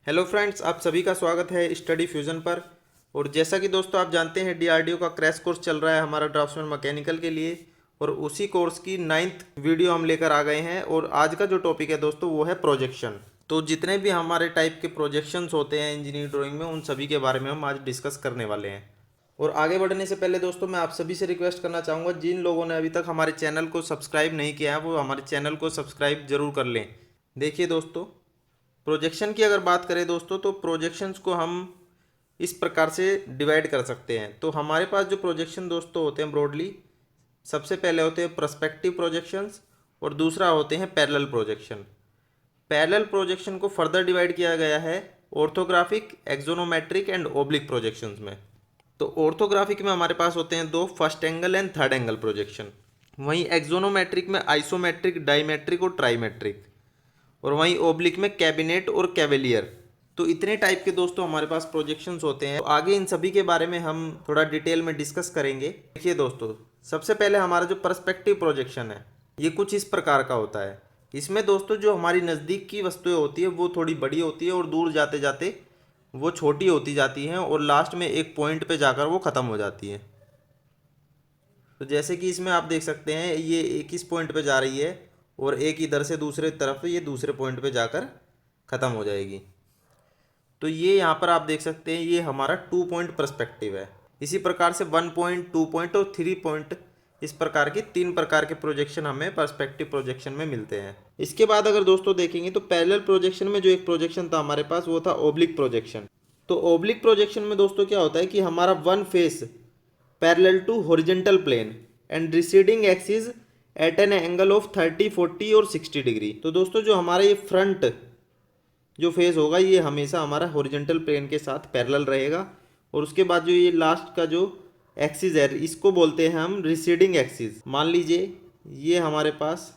Hello friends, आप सभी का स्वागत है स्टडी फ्यूज़न पर। और जैसा कि दोस्तों आप जानते हैं, डीआरडीओ का क्रैश कोर्स चल रहा है हमारा ड्राफ्ट्समैन मैकेनिकल के लिए। और उसी कोर्स की 9th वीडियो हम लेकर आ गए हैं। और आज का जो टॉपिक है दोस्तों वो है प्रोजेक्शन। तो जितने भी हमारे टाइप के प्रोजेक्शंस होते हैं इंजीनियरिंग ड्राइंग में, उन सभी के बारे में हम आज डिस्कस करने वाले हैं। और आगे बढ़ने से पहले दोस्तों मैं आप सभी से रिक्वेस्ट करना चाहूँगा, जिन लोगों ने अभी तक हमारे चैनल को सब्सक्राइब नहीं किया है वो हमारे चैनल को सब्सक्राइब जरूर कर लें। देखिए दोस्तों, प्रोजेक्शन की अगर बात करें दोस्तों, तो प्रोजेक्शंस को हम इस प्रकार से डिवाइड कर सकते हैं। तो हमारे पास जो प्रोजेक्शन दोस्तों होते हैं ब्रॉडली, सबसे पहले होते हैं पर्सपेक्टिव प्रोजेक्शंस और दूसरा होते हैं पैरेलल प्रोजेक्शन। पैरेलल प्रोजेक्शन को फर्दर डिवाइड किया गया है orthographic, axonometric and oblique projections में। तो ऑर्थोग्राफिक में हमारे पास होते हैं दो, first angle and third angle projection. वहीं एक्सोनोमेट्रिक में आइसोमेट्रिक, डायमेट्रिक और ट्राईमेट्रिक। और वहीं ओब्लिक में कैबिनेट और कैवेलियर। तो इतने टाइप के दोस्तों हमारे पास प्रोजेक्शंस होते हैं। तो आगे इन सभी के बारे में हम थोड़ा डिटेल में डिस्कस करेंगे। देखिए दोस्तों, सबसे पहले हमारा जो पर्सपेक्टिव प्रोजेक्शन है ये कुछ इस प्रकार का होता है। इसमें दोस्तों जो हमारी नज़दीक की वस्तुएं होती है वो थोड़ी बड़ी होती है और दूर जाते जाते वो छोटी होती जाती हैं और लास्ट में एक पॉइंट पे जाकर वो ख़त्म हो जाती है। तो जैसे कि इसमें आप देख सकते हैं, ये एक इस पॉइंट पे जा रही है और एक इधर से दूसरे तरफ ये दूसरे पॉइंट पे जाकर ख़त्म हो जाएगी। तो ये यहाँ पर आप देख सकते हैं, ये हमारा 2 पॉइंट पर्सपेक्टिव है। इसी प्रकार से 1 पॉइंट, 2 पॉइंट और 3 पॉइंट, इस प्रकार की 3 प्रकार के प्रोजेक्शन हमें पर्सपेक्टिव प्रोजेक्शन में मिलते हैं। इसके बाद अगर दोस्तों देखेंगे तो पैरेलल प्रोजेक्शन में जो एक प्रोजेक्शन था हमारे पास वो था ओब्लिक प्रोजेक्शन। तो ओब्लिक प्रोजेक्शन में दोस्तों क्या होता है कि हमारा one face parallel to horizontal plane and receding axis at an angle of 30, 40 और 60 डिग्री। तो दोस्तों जो हमारा ये फ्रंट जो फेस होगा ये हमेशा हमारा हॉरिजॉन्टल प्लेन के साथ पैरेलल रहेगा। और उसके बाद जो ये लास्ट का जो एक्सिस है इसको बोलते हैं हम रिसीडिंग एक्सिस। मान लीजिए ये हमारे पास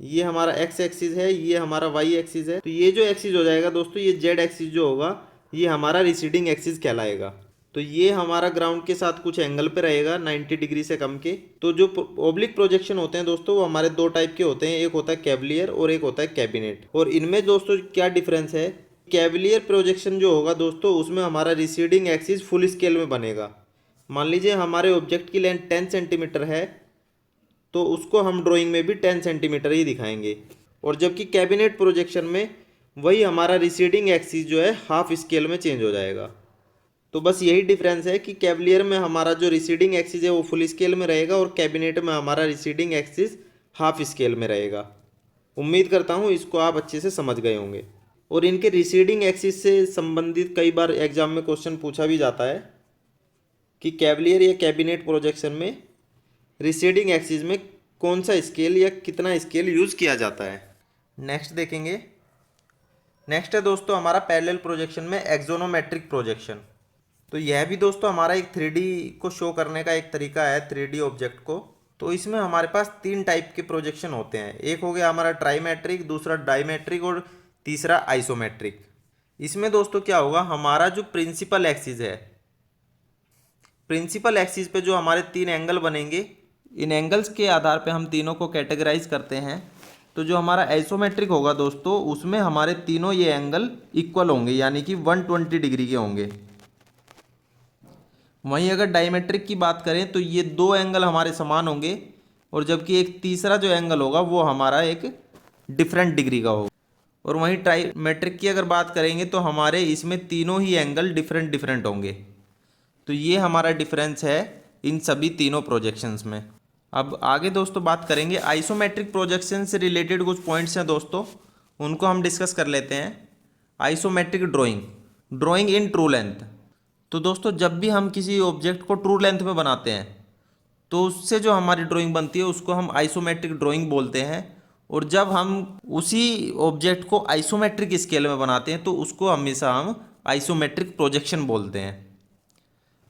ये हमारा एक्स एक्सिस है, ये हमारा वाई एक्सिस है। तो ये जो एक्सिस हो जाएगा दोस्तों, ये जेड एक्सिस जो होगा ये हमारा रिसीडिंग एक्सिस कहलाएगा। तो ये हमारा ग्राउंड के साथ कुछ एंगल पे रहेगा 90 डिग्री से कम के। तो जो ओब्लिक प्रोजेक्शन होते हैं दोस्तों वो हमारे दो टाइप के होते हैं, एक होता है कैवलियर और एक होता है कैबिनेट। और इनमें दोस्तों क्या डिफरेंस है, कैवलियर प्रोजेक्शन जो होगा दोस्तों उसमें हमारा रिसीडिंग एक्सिस फुल स्केल में बनेगा। मान लीजिए हमारे ऑब्जेक्ट की लेंथ 10 सेंटीमीटर है तो उसको हम ड्राइंग में भी 10 सेंटीमीटर ही दिखाएंगे। और जबकि कैबिनेट प्रोजेक्शन में वही हमारा रिसीडिंग एक्सिस जो है हाफ स्केल में चेंज हो जाएगा। तो बस यही डिफरेंस है कि कैवलियर में हमारा जो रिसीडिंग एक्सिस है वो फुल स्केल में रहेगा और कैबिनेट में हमारा रिसीडिंग एक्सिस हाफ स्केल में रहेगा। उम्मीद करता हूँ इसको आप अच्छे से समझ गए होंगे। और इनके रिसीडिंग एक्सिस से संबंधित कई बार एग्जाम में क्वेश्चन पूछा भी जाता है कि कैवलियर या कैबिनेट प्रोजेक्शन में रिसीडिंग एक्सिस में कौन सा स्केल या कितना स्केल यूज़ किया जाता है। नेक्स्ट देखेंगे। नेक्स्ट है दोस्तों हमारा पैरेलल प्रोजेक्शन में एक्सोनोमेट्रिक प्रोजेक्शन। तो यह भी दोस्तों हमारा एक 3D को शो करने का एक तरीका है, 3D ऑब्जेक्ट को। तो इसमें हमारे पास 3 टाइप के प्रोजेक्शन होते हैं। एक हो गया हमारा ट्राईमेट्रिक, दूसरा डायमेट्रिक और तीसरा आइसोमेट्रिक। इसमें दोस्तों क्या होगा, हमारा जो प्रिंसिपल एक्सिस है, प्रिंसिपल एक्सिस पे जो हमारे 3 एंगल बनेंगे, इन एंगल्स के आधार पे हम तीनों को कैटेगराइज करते हैं। तो जो हमारा आइसोमेट्रिक होगा दोस्तों उसमें हमारे तीनों ये एंगल इक्वल होंगे, यानी कि 120 डिग्री के होंगे। वहीं अगर डायमेट्रिक की बात करें तो ये 2 एंगल हमारे समान होंगे और जबकि एक तीसरा जो एंगल होगा वो हमारा एक डिफरेंट डिग्री का होगा। और वहीं ट्राईमेट्रिक की अगर बात करेंगे तो हमारे इसमें तीनों ही एंगल डिफरेंट डिफरेंट होंगे। तो ये हमारा डिफरेंस है इन सभी तीनों प्रोजेक्शंस में। अब आगे दोस्तों बात करेंगे आइसोमेट्रिक प्रोजेक्शन से रिलेटेड कुछ पॉइंट्स हैं दोस्तों, उनको हम डिस्कस कर लेते हैं। Isometric drawing, drawing in true length. तो दोस्तों जब भी हम किसी ऑब्जेक्ट को ट्रू लेंथ में बनाते हैं तो उससे जो हमारी ड्राइंग बनती है उसको हम आइसोमेट्रिक ड्राइंग बोलते हैं। और जब हम उसी ऑब्जेक्ट को आइसोमेट्रिक स्केल में बनाते हैं तो उसको हमेशा हम आइसोमेट्रिक प्रोजेक्शन बोलते हैं।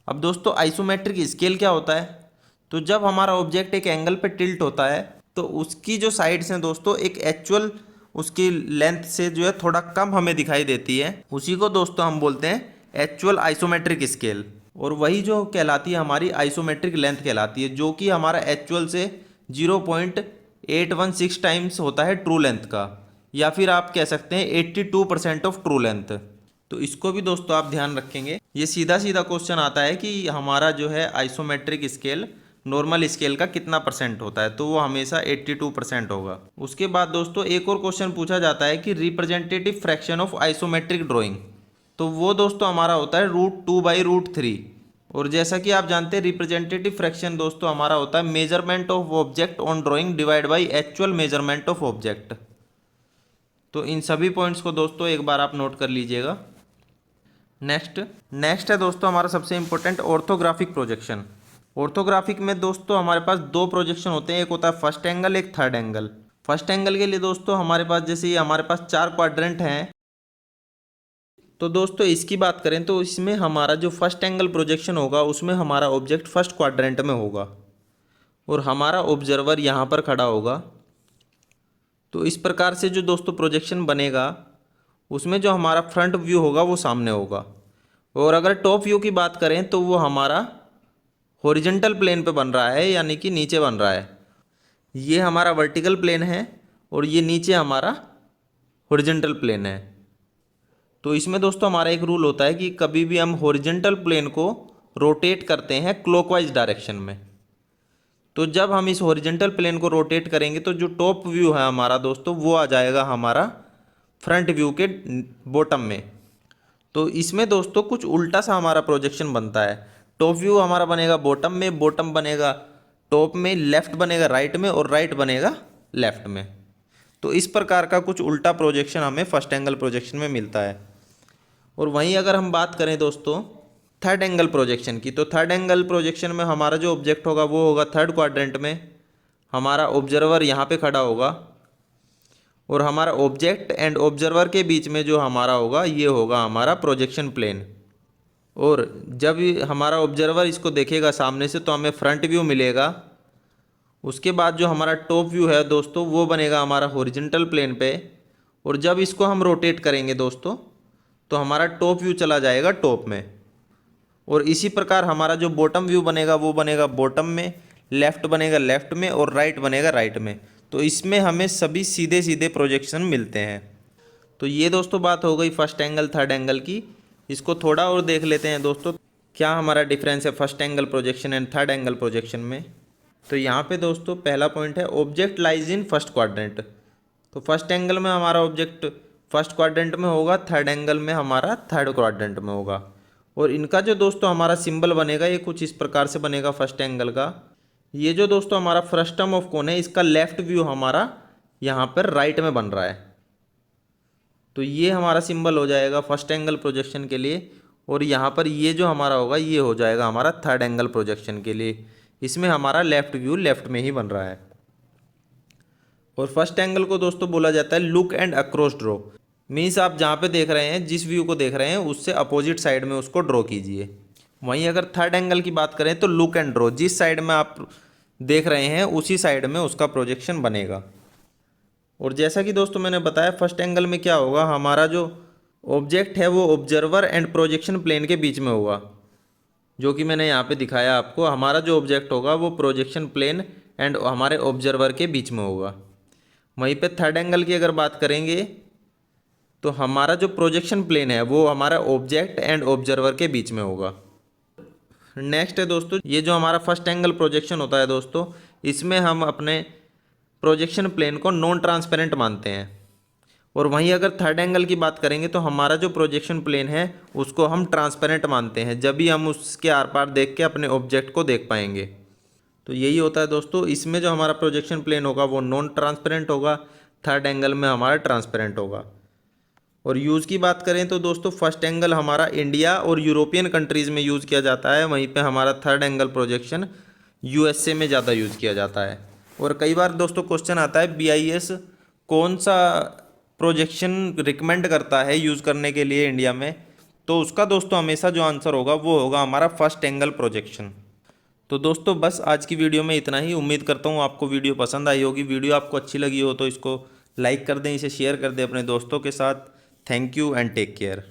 अब दोस्तों आइसोमेट्रिक स्केल क्या होता है, तो जब हमारा ऑब्जेक्ट एक एंगल पे टिल्ट होता है तो उसकी जो साइड्स हैं दोस्तों एक एक्चुअल उसकी लेंथ से जो है थोड़ा कम हमें दिखाई देती है, उसी को दोस्तों हम बोलते हैं एक्चुअल आइसोमेट्रिक स्केल। और वही जो कहलाती है हमारी आइसोमेट्रिक लेंथ कहलाती है, जो कि हमारा एक्चुअल से 0.816 टाइम्स होता है ट्रू लेंथ का। या फिर आप कह सकते हैं 82% ऑफ ट्रू लेंथ। तो इसको भी दोस्तों आप ध्यान रखेंगे। ये सीधा सीधा क्वेश्चन आता है कि हमारा जो है आइसोमेट्रिक स्केल नॉर्मल स्केल का कितना परसेंट होता है, तो वो हमेशा 82% होगा। उसके बाद दोस्तों एक और क्वेश्चन पूछा जाता है कि representative fraction of isometric drawing, तो वो दोस्तों हमारा होता है √2/√3। और जैसा कि आप जानते हैं रिप्रेजेंटेटिव फ्रैक्शन दोस्तों हमारा होता है measurement of object on drawing divide by actual measurement of object. तो इन सभी पॉइंट्स को दोस्तों एक बार आप नोट कर लीजिएगा। नेक्स्ट है दोस्तों हमारा सबसे इंपॉर्टेंट ऑर्थोग्राफिक प्रोजेक्शन। ऑर्थोग्राफिक में दोस्तों हमारे पास दो प्रोजेक्शन होते हैं, एक होता है फर्स्ट एंगल, एक थर्ड एंगल। फर्स्ट एंगल के लिए दोस्तों हमारे पास जैसे ये हमारे पास 4 क्वाड्रेंट हैं, तो दोस्तों इसकी बात करें तो इसमें हमारा जो फर्स्ट एंगल प्रोजेक्शन होगा उसमें हमारा ऑब्जेक्ट फर्स्ट क्वाड्रेंट में होगा और हमारा ऑब्जर्वर यहाँ पर खड़ा होगा। तो इस प्रकार से जो दोस्तों प्रोजेक्शन बनेगा उसमें जो हमारा फ्रंट व्यू होगा वो सामने होगा। और अगर टॉप व्यू की बात करें तो वो हमारा हॉरिजॉन्टल प्लेन पे बन रहा है, यानी कि नीचे बन रहा है। ये हमारा वर्टिकल प्लेन है और ये नीचे हमारा हॉरिजॉन्टल प्लेन है। तो इसमें दोस्तों हमारा एक रूल होता है कि कभी भी हम हॉरिजॉन्टल प्लेन को रोटेट करते हैं क्लॉकवाइज डायरेक्शन में। तो जब हम इस हॉरिजॉन्टल प्लेन को रोटेट करेंगे तो जो टॉप व्यू है हमारा दोस्तों वो आ जाएगा हमारा फ्रंट व्यू के बॉटम में। तो इसमें दोस्तों कुछ उल्टा सा हमारा प्रोजेक्शन बनता है। टॉप व्यू हमारा बनेगा बॉटम में, बॉटम बनेगा टॉप में, लेफ्ट बनेगा राइट में और राइट बनेगा लेफ्ट में। तो इस प्रकार का कुछ उल्टा प्रोजेक्शन हमें फर्स्ट एंगल प्रोजेक्शन में मिलता है। और वहीं अगर हम बात करें दोस्तों थर्ड एंगल प्रोजेक्शन की, तो थर्ड एंगल प्रोजेक्शन में हमारा जो ऑब्जेक्ट होगा वो होगा थर्ड क्वाड्रेंट में। हमारा ऑब्जर्वर यहाँ पे खड़ा होगा और हमारा ऑब्जेक्ट एंड ऑब्जर्वर के बीच में जो हमारा होगा ये होगा हमारा प्रोजेक्शन प्लेन। और जब हमारा ऑब्जर्वर इसको देखेगा सामने से तो हमें फ्रंट व्यू मिलेगा। उसके बाद जो हमारा टॉप व्यू है दोस्तों वो बनेगा हमारा हॉरिजॉन्टल प्लेन पे। और जब इसको हम रोटेट करेंगे दोस्तों तो हमारा टॉप व्यू चला जाएगा टॉप में। और इसी प्रकार हमारा जो बॉटम व्यू बनेगा वो बनेगा बॉटम में, लेफ़्ट बनेगा लेफ़्ट में और राइट बनेगा राइट में। तो इसमें हमें सभी सीधे सीधे प्रोजेक्शन मिलते हैं। तो ये दोस्तों बात हो गई फर्स्ट एंगल थर्ड एंगल की। इसको थोड़ा और देख लेते हैं दोस्तों क्या हमारा डिफरेंस है first angle projection and third angle projection में। तो यहाँ पे दोस्तों पहला पॉइंट है object lies in first quadrant. तो फर्स्ट एंगल में हमारा ऑब्जेक्ट फर्स्ट क्वाड्रेंट में होगा, थर्ड एंगल में हमारा थर्ड क्वाड्रेंट में होगा। और इनका जो दोस्तों हमारा सिंबल बनेगा ये कुछ इस प्रकार से बनेगा फर्स्ट एंगल का। ये जो दोस्तों हमारा फ्रस्टम ऑफ कोन है इसका लेफ्ट व्यू हमारा यहाँ पर राइट में बन रहा है। तो ये हमारा सिंबल हो जाएगा फर्स्ट एंगल प्रोजेक्शन के लिए। और यहाँ पर ये जो हमारा होगा ये हो जाएगा हमारा थर्ड एंगल प्रोजेक्शन के लिए। इसमें हमारा लेफ्ट व्यू लेफ्ट में ही बन रहा है। और फर्स्ट एंगल को दोस्तों बोला जाता है look and across draw. Means आप जहाँ पे देख रहे हैं, जिस व्यू को देख रहे हैं उससे अपोजिट साइड में उसको ड्रॉ कीजिए। वहीं अगर थर्ड एंगल की बात करें तो लुक एंड ड्रॉ, जिस साइड में आप देख रहे हैं उसी साइड में उसका प्रोजेक्शन बनेगा। और जैसा कि दोस्तों मैंने बताया फर्स्ट एंगल में क्या होगा, हमारा जो ऑब्जेक्ट है वो ऑब्जर्वर एंड प्रोजेक्शन प्लेन के बीच में होगा, जो कि मैंने यहाँ पे दिखाया आपको। हमारा जो ऑब्जेक्ट होगा वो प्रोजेक्शन प्लेन एंड हमारे ऑब्जर्वर के बीच में होगा। वहीं पे थर्ड एंगल की अगर बात करेंगे तो हमारा जो प्रोजेक्शन प्लेन है वो हमारा ऑब्जेक्ट एंड ऑब्जर्वर के बीच में होगा। नेक्स्ट है दोस्तों ये जो हमारा फर्स्ट एंगल प्रोजेक्शन होता है दोस्तों, इसमें हम अपने प्रोजेक्शन प्लेन को नॉन ट्रांसपेरेंट मानते हैं। और वहीं अगर थर्ड एंगल की बात करेंगे तो हमारा जो प्रोजेक्शन प्लेन है उसको हम ट्रांसपेरेंट मानते हैं, जब भी हम उसके आर पार देख के अपने ऑब्जेक्ट को देख पाएंगे। तो यही होता है दोस्तों, इसमें जो हमारा प्रोजेक्शन प्लेन होगा वो नॉन ट्रांसपेरेंट होगा, थर्ड एंगल में हमारा ट्रांसपेरेंट होगा। और यूज़ की बात करें तो दोस्तों फर्स्ट एंगल हमारा इंडिया और यूरोपियन कंट्रीज़ में यूज़ किया जाता है, वहीं पे हमारा थर्ड एंगल प्रोजेक्शन यूएसए में ज़्यादा यूज़ किया जाता है। और कई बार दोस्तों क्वेश्चन आता है BIS कौन सा प्रोजेक्शन रिकमेंड करता है यूज़ करने के लिए इंडिया में, तो उसका दोस्तों हमेशा जो आंसर होगा वो होगा हमारा फर्स्ट एंगल प्रोजेक्शन। तो दोस्तों बस आज की वीडियो में इतना ही। उम्मीद करता हूँ आपको वीडियो पसंद आई होगी। वीडियो आपको अच्छी लगी हो तो इसको लाइक कर दें, इसे शेयर कर दें अपने दोस्तों के साथ। Thank you and take care.